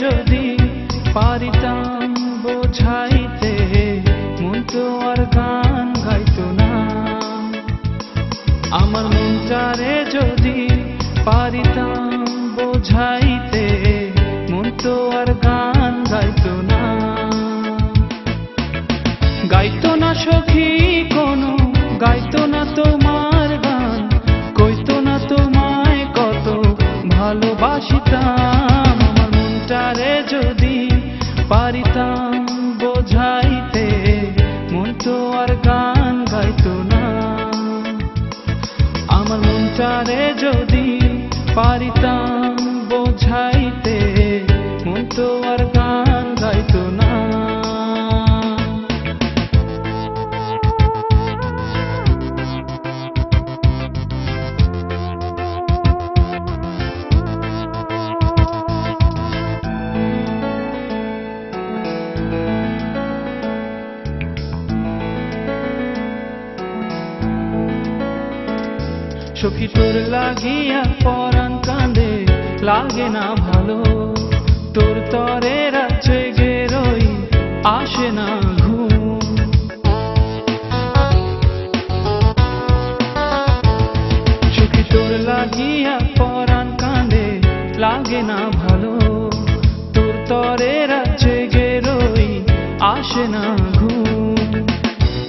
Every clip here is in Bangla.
যদি পারিতাম বোঝাইতে মন তো আর গান গাইতো না। আমার মনটারে যদি পারিতাম বোঝাইতে মন তো আর গান গাইতো না। গাইতো না সখী কোনো, গাইতো না তোমার গান, কইতো না তোমায় কত ভালোবাসিতাম। আমার মনটারে যদি পারিতাম বোঝাইতে মন তো আর গান গাইতো না। আমার মনটারে যদি পারিতাম বোঝাইতে মন তো আর গান গাইতো না। সখী তোর লাগিয়া পরাণ কাঁদে, লাগে না ভালো, তোর তরে রাত জেগে রই, আসে না ঘুম। সখী তোর লাগিয়া পরাণ কাঁদে, লাগে না ভালো, তোর তরে রাত জেগে রই, আসে না ঘুম।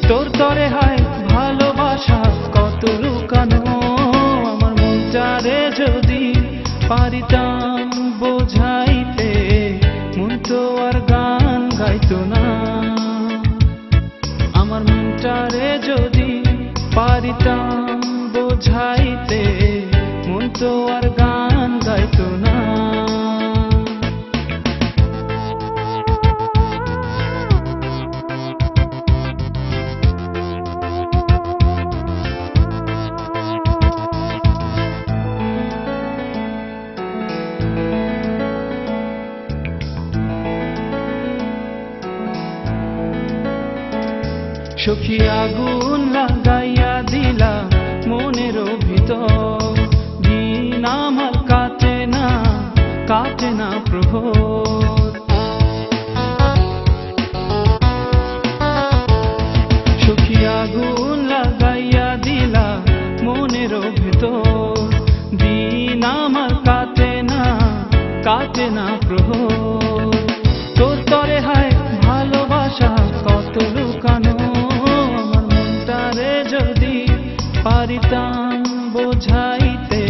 তোর তরে হয় ভালোবাসা কত লুকানো, আমার মনটারে যদি পারিতাম বোঝাইতে মন তো আর গান গাইতো না। আমার মনটারে যদি পারিতাম বোঝাইতে মন তো আর গান গাইতো না। সখী আগুন লাগাইয়া দিলা মনের ভিতর, দিন আমার কাটে না, কাটে না প্রহর। সখী আগুন লাগাইয়া দিলা মনের ভিতর, দিন আমার কাটে না, কাটে না প্রহর। তোর তরে হয় ভালোবাসা কত লুকানো, যদি পারিতাম বোঝাইতে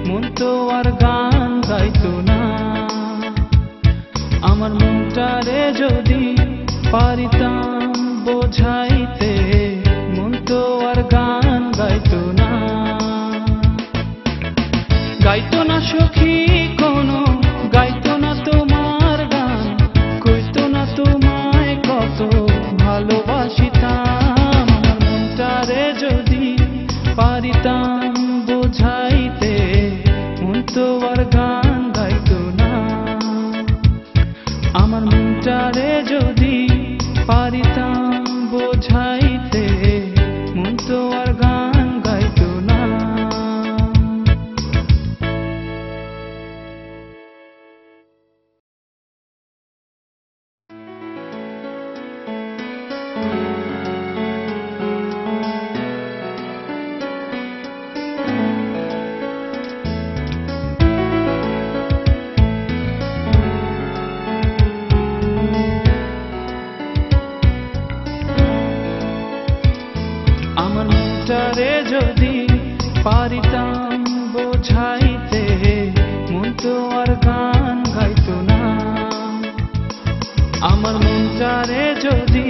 মন তো আর গান গাইতো না। আমার মনটারে যদি পারিতাম বোঝাইতে মন তো আর গান গাইতো না। গাইতো না সখী কোনো, গাইতো না তোমার গান, কইতো না তোমায় কত ভালোবাসিতাম। যদি পারিতাম বোঝাইতে মন তো আর গান গাইতো না। আমার মনটারে যদি পারিতাম বোঝাইতে মন তো আর গান গাইতো না। মনটারে যদি পারিতাম বোঝাইতে মন তো আর গান গাইতো না। আমার মনটারে যদি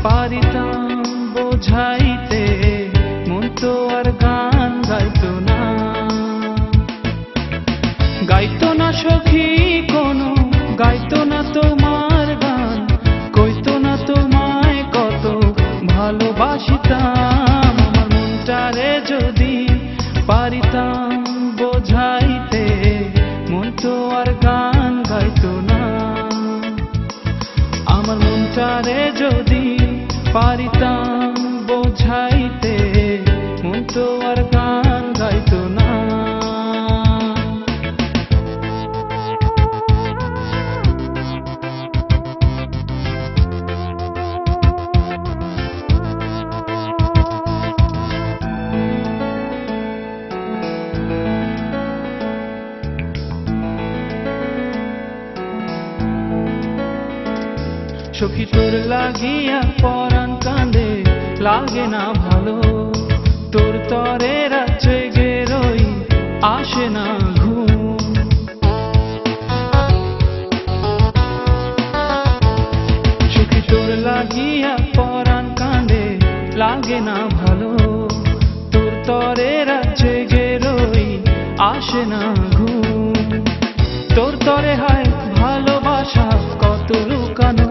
পারিতাম বোঝাইতে মন তো আর গান গাইতো না। গাইতো না সখী কোনো, গাইতো না তোমার গান, কইতো না তোমায় কত ভালোবাসিতাম। আমার মনটারে যদি পারিতাম বোঝাইতে মন তো আর গান গাইতো না। আমার মনটারে যদি পারিতাম বোঝাইতে মন তো আর গান গাইতো না। সখী তোর লাগিয়া পরাণ কাঁদে লাগে না ভালো তোর তরে রাত জেগে রই আসে না ঘুম সখী তোর লাগিয়া পরাণ কাঁদে লাগে না ভালো তোর তরে রাত জেগে রই আসে না ঘুম তোর তরে হয় ভালোবাসা কত লুকানো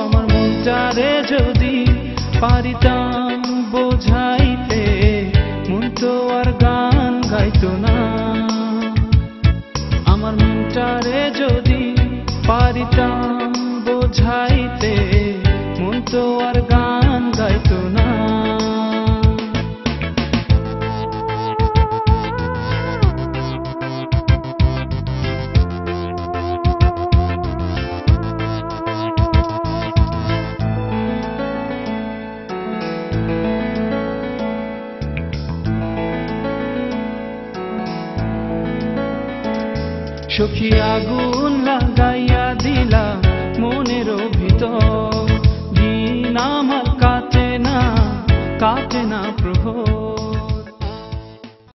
আমার মনটারে যদি পারিতাম বোঝাইতে মন তো আর গান গাইতো না আমার মনটারে যদি পারিতাম বোঝাইতে মন তো আর গান গাইতো না সখী আগুন